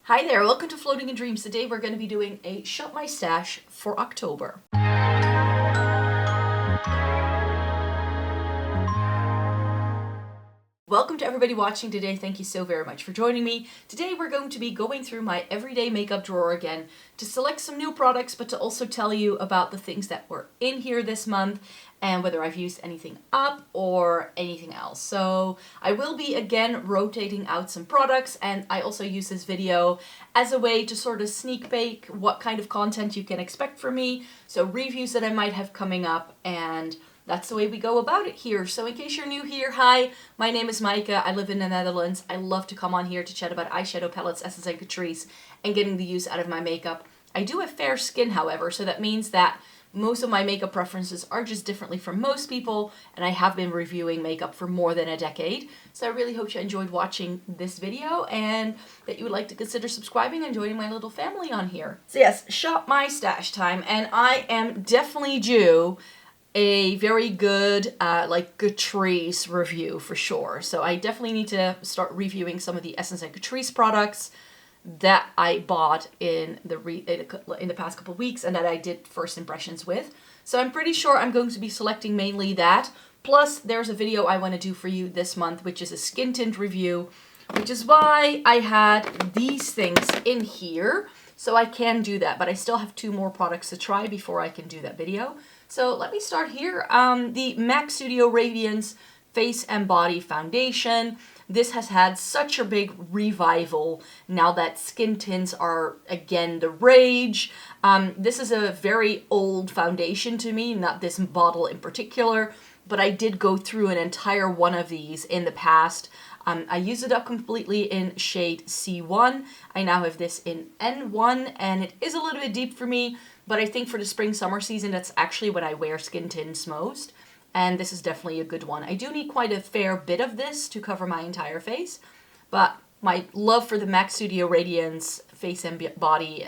Hi there, welcome to Floating in Dreams. Today we're going to be doing a Shop My Stash for October. Welcome to everybody watching today. Thank you so very much for joining me. Today we're going to be going through my everyday makeup drawer again to select some new products, but to also tell you about the things that were in here this month and whether I've used anything up or anything else. So I will be again rotating out some products, and I also use this video as a way to sort of sneak peek what kind of content you can expect from me. So reviews that I might have coming up, and that's the way we go about it here. So in case you're new here, hi, my name is Maaike. I live in the Netherlands. I love to come on here to chat about eyeshadow palettes, Essence and Catrice, and getting the use out of my makeup. I do have fair skin, however, so that means that most of my makeup preferences are just differently from most people, and I have been reviewing makeup for more than a decade. So I really hope you enjoyed watching this video and that you would like to consider subscribing and joining my little family on here. So yes, Shop My Stash time, and I am definitely due a very good Catrice review for sure. So I definitely need to start reviewing some of the Essence and Catrice products that I bought in the past couple of weeks and that I did first impressions with. So I'm pretty sure I'm going to be selecting mainly that. Plus there's a video I want to do for you this month, which is a skin tint review, which is why I had these things in here. So I can do that, but I still have 2 more products to try before I can do that video. So let me start here. The MAC Studio Radiance Face and Body Foundation. This has had such a big revival now that skin tints are again the rage. This is a very old foundation to me, not this bottle in particular, but I did go through an entire one of these in the past. I used it up completely in shade C1. I now have this in N1, and it is a little bit deep for me, but I think for the spring-summer season, that's actually when I wear skin tints most. And this is definitely a good one. I do need quite a fair bit of this to cover my entire face, but my love for the MAC Studio Radiance Face and Body,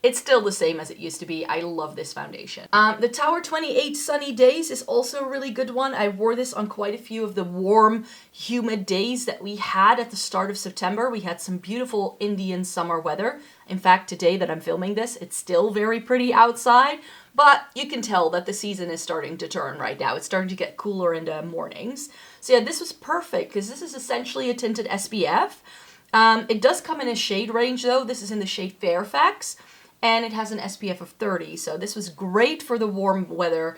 it's still the same as it used to be. I love this foundation. The Tower 28 Sunny Days is also a really good one. I wore this on quite a few of the warm, humid days that we had at the start of September. We had some beautiful Indian summer weather. In fact, today that I'm filming this, it's still very pretty outside, but you can tell that the season is starting to turn right now. It's starting to get cooler in the mornings. So yeah, this was perfect because this is essentially a tinted SPF. It does come in a shade range though. This is in the shade Fairfax, and it has an SPF of 30. So this was great for the warm weather.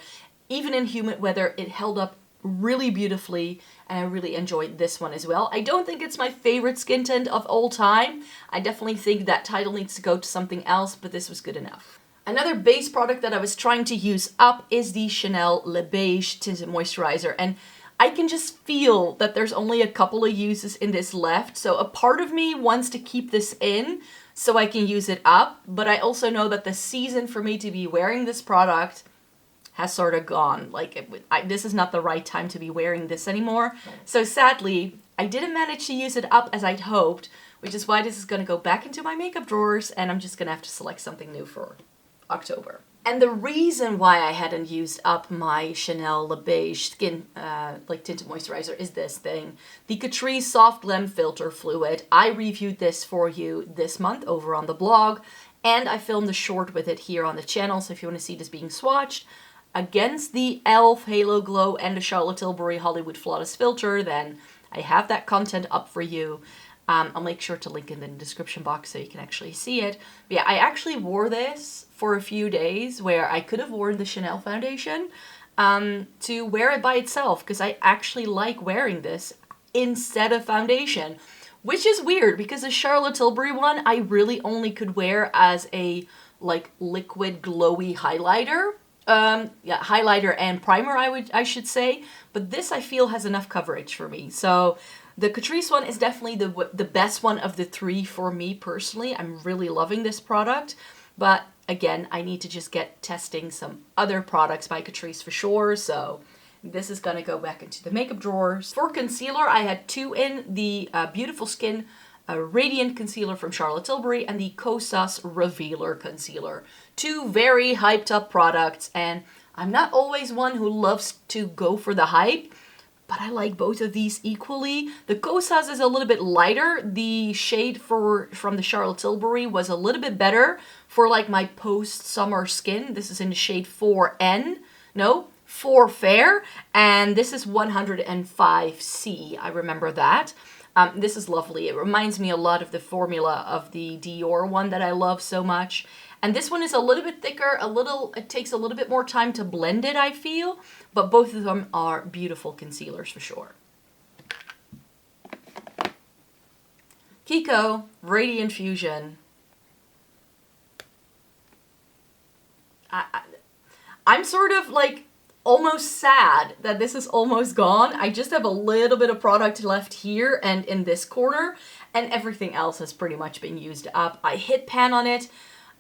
Even in humid weather, it held up really beautifully, and I really enjoyed this one as well. I don't think it's my favorite skin tint of all time. I definitely think that title needs to go to something else, but this was good enough. Another base product that I was trying to use up is the Chanel Le Beige Tinted Moisturizer, and I can just feel that there's only a couple of uses in this left, so a part of me wants to keep this in so I can use it up, but I also know that the season for me to be wearing this product has sort of gone. This is not the right time to be wearing this anymore. So sadly, I didn't manage to use it up as I'd hoped, which is why this is going to go back into my makeup drawers, and I'm just going to have to select something new for October. And the reason why I hadn't used up my Chanel Le Beige Skin Tinted Moisturizer is this thing. The Catrice Soft Glam Filter Fluid. I reviewed this for you this month over on the blog, and I filmed a short with it here on the channel, so if you want to see this being swatched against the e.l.f. Halo Glow and the Charlotte Tilbury Hollywood Flawless Filter, then I have that content up for you. I'll make sure to link in the description box so you can actually see it. But yeah, I actually wore this for a few days where I could have worn the Chanel foundation to wear it by itself, because I actually like wearing this instead of foundation, which is weird because the Charlotte Tilbury one I really only could wear as a liquid glowy highlighter. Highlighter and primer I should say, but this I feel has enough coverage for me. So the Catrice one is definitely the best one of the 3 for me personally. I'm really loving this product, but again, I need to just get testing some other products by Catrice for sure, so this is gonna go back into the makeup drawers. For concealer, I had 2 in, the Beautiful Skin Radiant Concealer from Charlotte Tilbury and the Kosas Revealer Concealer. 2 very hyped up products, and I'm not always one who loves to go for the hype, but I like both of these equally. The Kosas is a little bit lighter. The shade from the Charlotte Tilbury was a little bit better for like my post-summer skin. This is in the shade 4N. No, 4 Fair. And this is 105C. I remember that. This is lovely. It reminds me a lot of the formula of the Dior one that I love so much. And this one is a little bit thicker, it takes a little bit more time to blend it, I feel. But both of them are beautiful concealers for sure. Kiko Radiant Fusion. I'm sort of like almost sad that this is almost gone. I just have a little bit of product left here and in this corner, and everything else has pretty much been used up. I hit pan on it,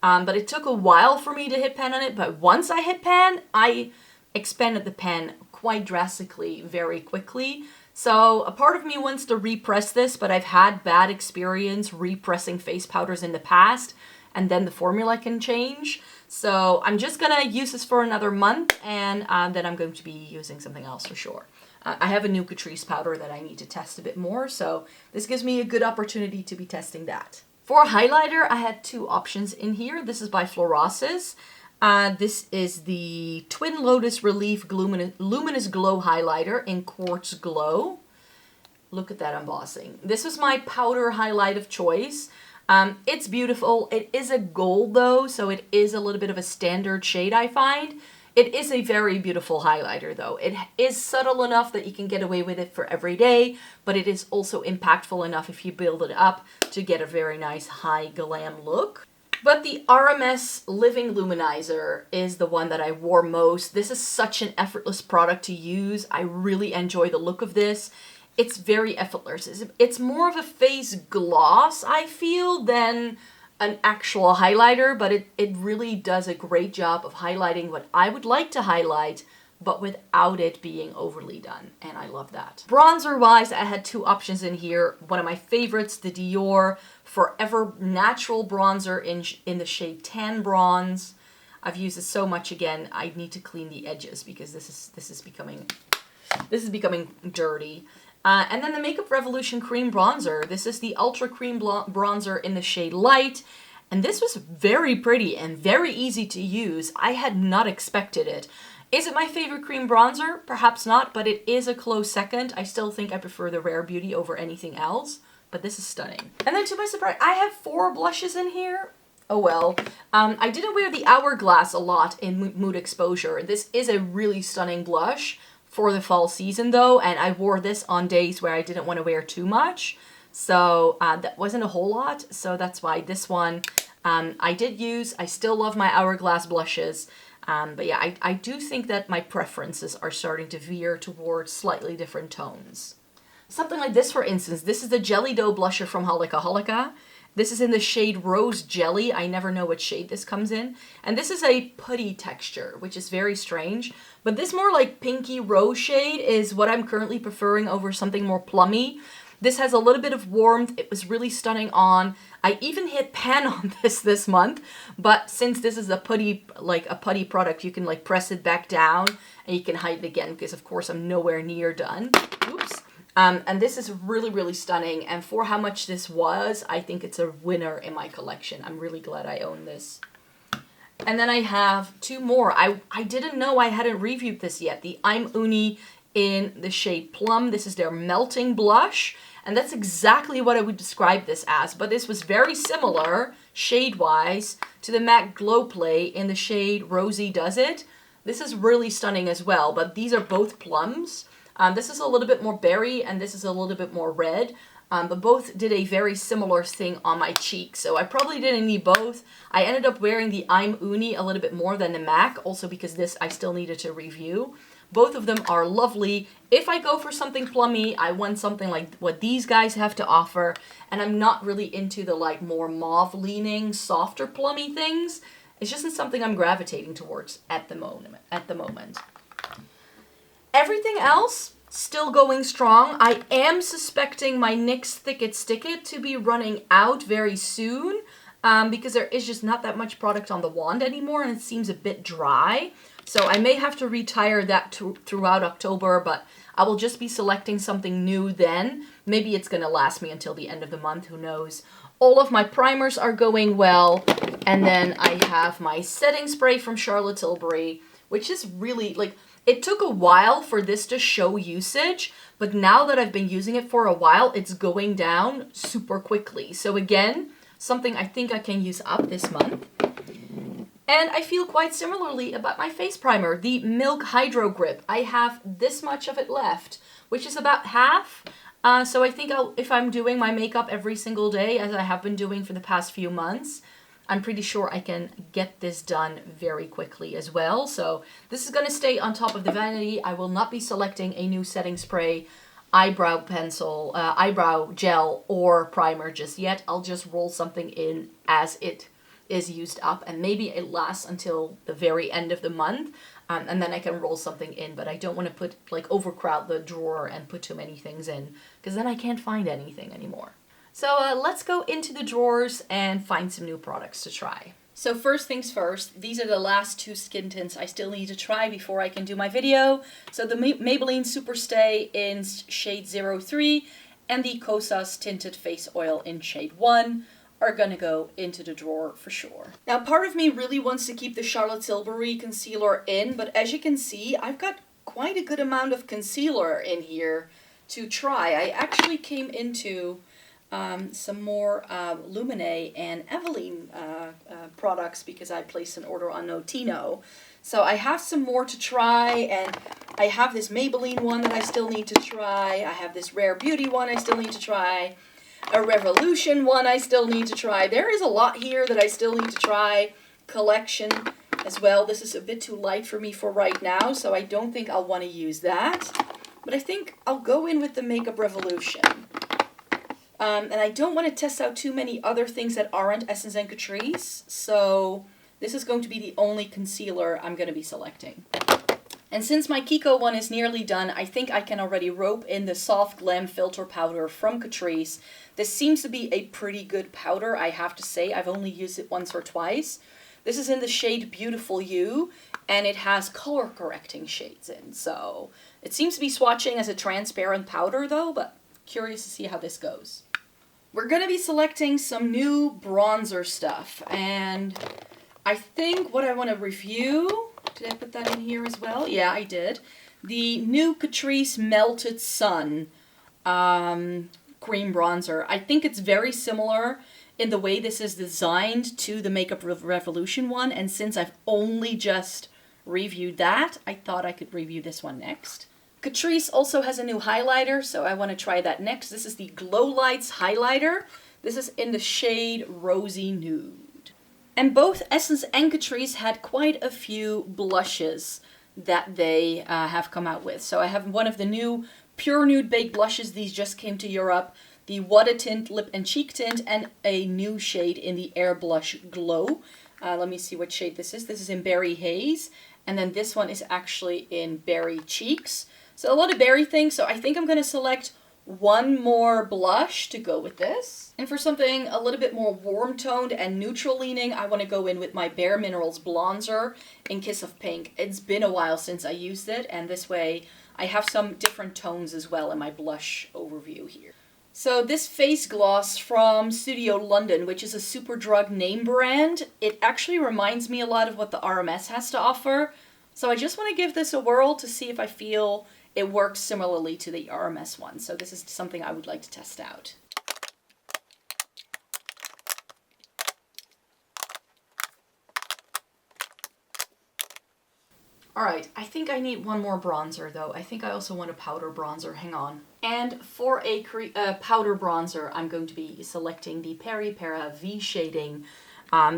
but it took a while for me to hit pan on it. But once I hit pan, I expanded the pan quite drastically very quickly. So a part of me wants to repress this, but I've had bad experience repressing face powders in the past, and then the formula can change. So I'm just gonna use this for another month, and then I'm going to be using something else for sure. I have a new Catrice powder that I need to test a bit more, so this gives me a good opportunity to be testing that. For a highlighter, I had 2 options in here. This is by Florasis. This is the Twin Lotus Relief Luminous Glow Highlighter in Quartz Glow. Look at that embossing. This was my powder highlight of choice. It's beautiful. It is a gold though, so it is a little bit of a standard shade, I find. It is a very beautiful highlighter though. It is subtle enough that you can get away with it for every day, but it is also impactful enough if you build it up to get a very nice high glam look. But the RMS Living Luminizer is the one that I wore most. This is such an effortless product to use. I really enjoy the look of this. It's very effortless. It's more of a face gloss, I feel, than an actual highlighter, but it really does a great job of highlighting what I would like to highlight, but without it being overly done, and I love that. Bronzer-wise, I had 2 options in here. One of my favorites, the Dior Forever Natural Bronzer in the shade Tan Bronze. I've used it so much again. I need to clean the edges because this is becoming dirty. And then the Makeup Revolution Cream Bronzer. This is the Ultra Cream Bronzer in the shade Light. And this was very pretty and very easy to use. I had not expected it. Is it my favorite cream bronzer? Perhaps not, but it is a close second. I still think I prefer the Rare Beauty over anything else. But this is stunning. And then to my surprise, I have 4 blushes in here. Oh well. I didn't wear the Hourglass a lot in Mood Exposure. This is a really stunning blush for the fall season though, and I wore this on days where I didn't want to wear too much, so that wasn't a whole lot, so that's why this one I did use. I still love my Hourglass blushes, but yeah, I do think that my preferences are starting to veer towards slightly different tones. Something like this, for instance. This is the Jelly Dough blusher from Holika Holika. This is in the shade Rose Jelly. I never know what shade this comes in. And this is a putty texture, which is very strange. But this more like pinky rose shade is what I'm currently preferring over something more plummy. This has a little bit of warmth. It was really stunning on. I even hit pan on this month. But since this is a putty product, you can like press it back down and you can hide it again because of course I'm nowhere near done. Oops. And this is really, really stunning. And for how much this was, I think it's a winner in my collection. I'm really glad I own this. And then I have 2 more. I didn't know I hadn't reviewed this yet. The I'm Uni in the shade Plum. This is their Melting Blush. And that's exactly what I would describe this as. But this was very similar, shade-wise, to the MAC Glow Play in the shade Rosie Does It. This is really stunning as well. But these are both plums. This is a little bit more berry and this is a little bit more red, but both did a very similar thing on my cheek. So I probably didn't need both. I ended up wearing the I'm Uni a little bit more than the MAC, also because this I still needed to review. Both of them are lovely. If I go for something plummy, I want something like what these guys have to offer, and I'm not really into the like more mauve leaning, softer plummy things. It's just not something I'm gravitating towards at the moment. Everything else, still going strong. I am suspecting my NYX Thick It Stick It to be running out very soon. because there is just not that much product on the wand anymore and it seems a bit dry. So I may have to retire that throughout October, but I will just be selecting something new then. Maybe it's going to last me until the end of the month, who knows. All of my primers are going well, and then I have my setting spray from Charlotte Tilbury, which is really, like, it took a while for this to show usage, but now that I've been using it for a while, it's going down super quickly. So again, something I think I can use up this month. And I feel quite similarly about my face primer, the Milk Hydro Grip. I have this much of it left, which is about half. So I think if I'm doing my makeup every single day, as I have been doing for the past few months, I'm pretty sure I can get this done very quickly as well. So this is going to stay on top of the vanity. I will not be selecting a new setting spray, eyebrow pencil, eyebrow gel, or primer just yet. I'll just roll something in as it is used up, and maybe it lasts until the very end of the month, and then I can roll something in, but I don't want to put, like, overcrowd the drawer and put too many things in, because then I can't find anything anymore. So let's go into the drawers and find some new products to try. So first things first, these are the last two skin tints I still need to try before I can do my video. So the Maybelline Superstay in shade 03 and the Kosas Tinted Face Oil in shade 1 are gonna go into the drawer for sure. Now, part of me really wants to keep the Charlotte Tilbury concealer in, but as you can see, I've got quite a good amount of concealer in here to try. I actually came into some more Lumine and Eveline products because I placed an order on Notino. So I have some more to try, and I have this Maybelline one that I still need to try. I have this Rare Beauty one I still need to try. A Revolution one I still need to try. There is a lot here that I still need to try. Collection as well. This is a bit too light for me for right now, so I don't think I'll want to use that. But I think I'll go in with the Makeup Revolution. And I don't want to test out too many other things that aren't Essence and Catrice, so this is going to be the only concealer I'm going to be selecting. And since my Kiko one is nearly done, I think I can already rope in the Soft Glam Filter Powder from Catrice. This seems to be a pretty good powder, I have to say. I've only used it once or twice. This is in the shade Beautiful You, and it has color correcting shades in. So it seems to be swatching as a transparent powder though, but curious to see how this goes. We're going to be selecting some new bronzer stuff, and I think what I want to review... Did I put that in here as well? Yeah, I did. The new Catrice Melted Sun cream bronzer. I think it's very similar in the way this is designed to the Makeup Revolution one, and since I've only just reviewed that, I thought I could review this one next. Catrice also has a new highlighter, so I want to try that next. This is the Glow Lights highlighter. This is in the shade Rosy Nude. And both Essence and Catrice had quite a few blushes that they have come out with. So I have one of the new Pure Nude Baked blushes. These just came to Europe. The Water Tint Lip and Cheek Tint, and a new shade in the Air Blush Glow. Let me see what shade this is. This is in Berry Haze. And then this one is actually in Berry Cheeks. So a lot of berry things. So I think I'm going to select one more blush to go with this. And for something a little bit more warm toned and neutral leaning, I want to go in with my Bare Minerals bronzer in Kiss of Pink. It's been a while since I used it, and this way I have some different tones as well in my blush overview here. So this face gloss from Studio London, which is a Superdrug name brand, it actually reminds me a lot of what the RMS has to offer. So I just want to give this a whirl to see if I feel it works similarly to the RMS one. So this is something I would like to test out. Alright, I think I need one more bronzer though. I think I also want a powder bronzer. Hang on. And for a powder bronzer, I'm going to be selecting the Peri Para V Shading.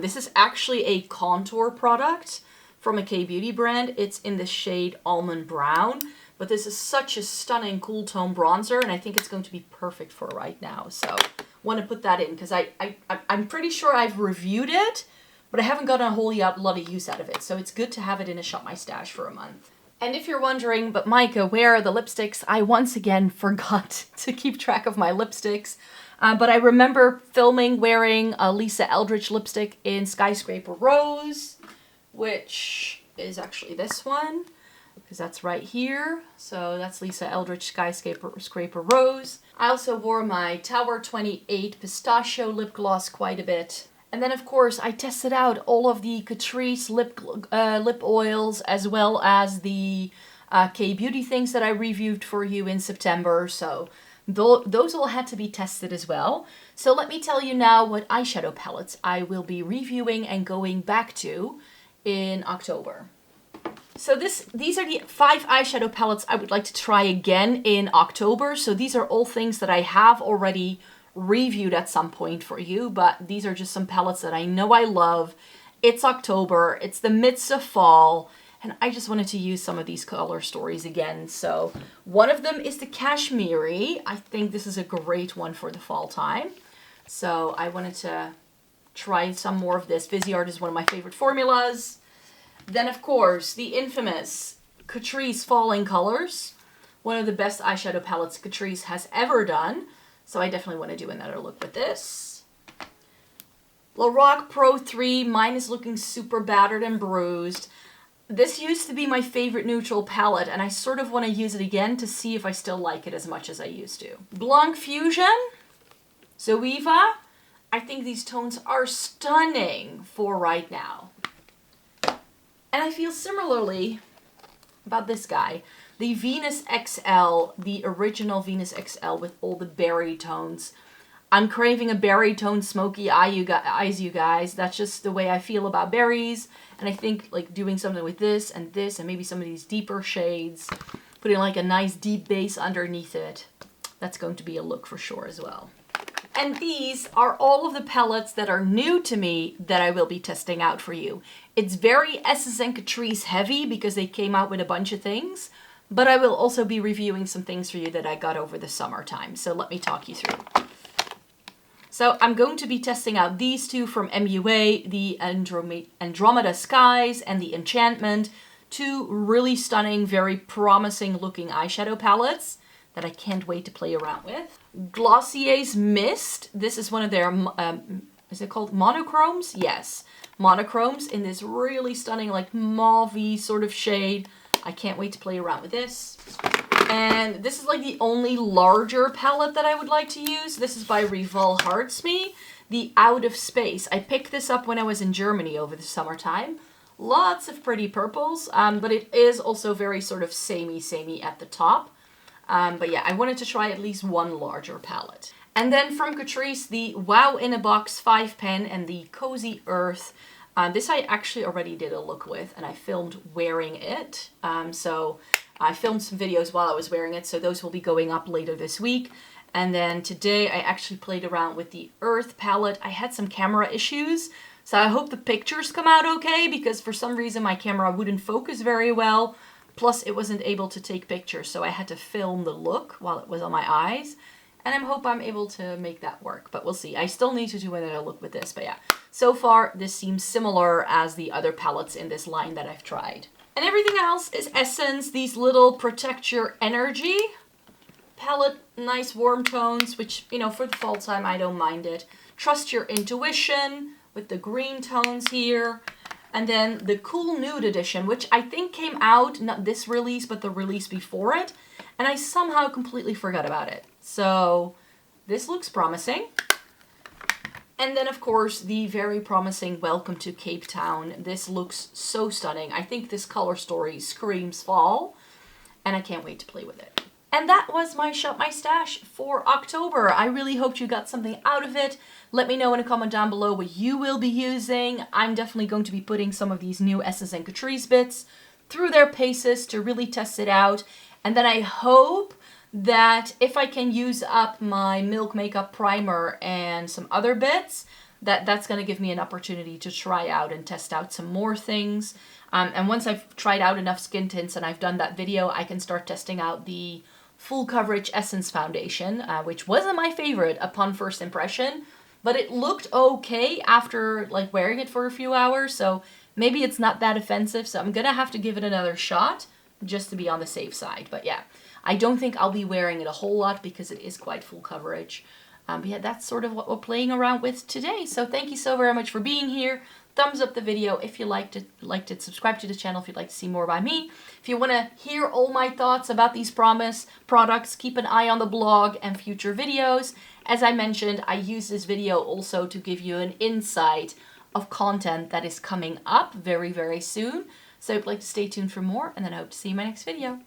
This is actually a contour product from a K-Beauty brand. It's in the shade Almond Brown. But this is such a stunning cool tone bronzer, and I think it's going to be perfect for right now. So want to put that in because I'm pretty sure I've reviewed it, but I haven't gotten a whole lot of use out of it. So it's good to have it in a Shop My Stash for a month. And if you're wondering, but Micah, where are the lipsticks? I once again forgot to keep track of my lipsticks. But I remember filming wearing a Lisa Eldridge lipstick in Skyscraper Rose, which is actually this one, because that's right here. So that's Lisa Eldridge Skyscraper Rose. I also wore my Tower 28 Pistachio lip gloss quite a bit. And then, of course, I tested out all of the Catrice lip oils, as well as the K-Beauty things that I reviewed for you in September. So those all had to be tested as well. So let me tell you now what eyeshadow palettes I will be reviewing and going back to in October. So these are the 5 eyeshadow palettes I would like to try again in October. So these are all things that I have already reviewed at some point for you, but these are just some palettes that I know I love. It's October, it's the midst of fall, and I just wanted to use some of these color stories again. So one of them is the Cashmere. I think this is a great one for the fall time. So I wanted to try some more of this. Viseart is one of my favorite formulas. Then, of course, the infamous Catrice Falling Colors, one of the best eyeshadow palettes Catrice has ever done. So I definitely want to do another look with this. Lorac Pro 3, mine is looking super battered and bruised. This used to be my favorite neutral palette, and I sort of want to use it again to see if I still like it as much as I used to. Blanc Fusion, Zoeva. I think these tones are stunning for right now. And I feel similarly about this guy. The Venus XL, the original Venus XL with all the berry tones. I'm craving a berry tone smoky eyes, you guys. That's just the way I feel about berries. And I think like doing something with this and maybe some of these deeper shades, putting like a nice deep base underneath it, that's going to be a look for sure as well. And these are all of the palettes that are new to me that I will be testing out for you. It's very Essence and Catrice heavy because they came out with a bunch of things. But I will also be reviewing some things for you that I got over the summertime. So let me talk you through. So I'm going to be testing out these two from MUA, the Andromeda Skies and the Enchantment. 2 really stunning, very promising looking eyeshadow palettes that I can't wait to play around with. Glossier's Mist. This is one of their, is it called monochromes? Yes, monochromes in this really stunning like mauve-y sort of shade. I can't wait to play around with this. And this is like the only larger palette that I would like to use. This is by Rival Heartsme, the Out of Space. I picked this up when I was in Germany over the summertime. Lots of pretty purples, but it is also very sort of samey at the top. But yeah, I wanted to try at least one larger palette. And then from Catrice, the Wow in a Box 5 pen and the Cozy Earth. This I actually already did a look with, and I filmed wearing it. So I filmed some videos while I was wearing it, so those will be going up later this week. And then today I actually played around with the Earth palette. I had some camera issues, so I hope the pictures come out okay, because for some reason my camera wouldn't focus very well. Plus it wasn't able to take pictures, so I had to film the look while it was on my eyes. And I hope I'm able to make that work, but we'll see. I still need to do another look with this, but yeah. So far, this seems similar as the other palettes in this line that I've tried. And everything else is Essence, these little Protect Your Energy palette, nice warm tones, which, you know, for the fall time, I don't mind it. Trust Your Intuition with the green tones here. And then the Cool Nude edition, which I think came out, not this release, but the release before it. And I somehow completely forgot about it. So this looks promising. And then, of course, the very promising Welcome to Cape Town. This looks so stunning. I think this color story screams fall, and I can't wait to play with it. And that was my Shop My Stash for October. I really hoped you got something out of it. Let me know in a comment down below what you will be using. I'm definitely going to be putting some of these new Essence and Catrice bits through their paces to really test it out. And then I hope that if I can use up my Milk Makeup Primer and some other bits, that's going to give me an opportunity to try out and test out some more things. And once I've tried out enough skin tints and I've done that video, I can start testing out the Full Coverage Essence Foundation, which wasn't my favorite upon first impression, but it looked okay after like wearing it for a few hours, so maybe it's not that offensive, so I'm going to have to give it another shot just to be on the safe side. But yeah, I don't think I'll be wearing it a whole lot because it is quite full coverage. But yeah, that's sort of what we're playing around with today. So thank you so very much for being here. Thumbs up the video if you liked it, subscribe to the channel if you'd like to see more by me. If you want to hear all my thoughts about these products, keep an eye on the blog and future videos. As I mentioned, I use this video also to give you an insight of content that is coming up very, very soon. So I'd like to stay tuned for more, and then I hope to see you in my next video.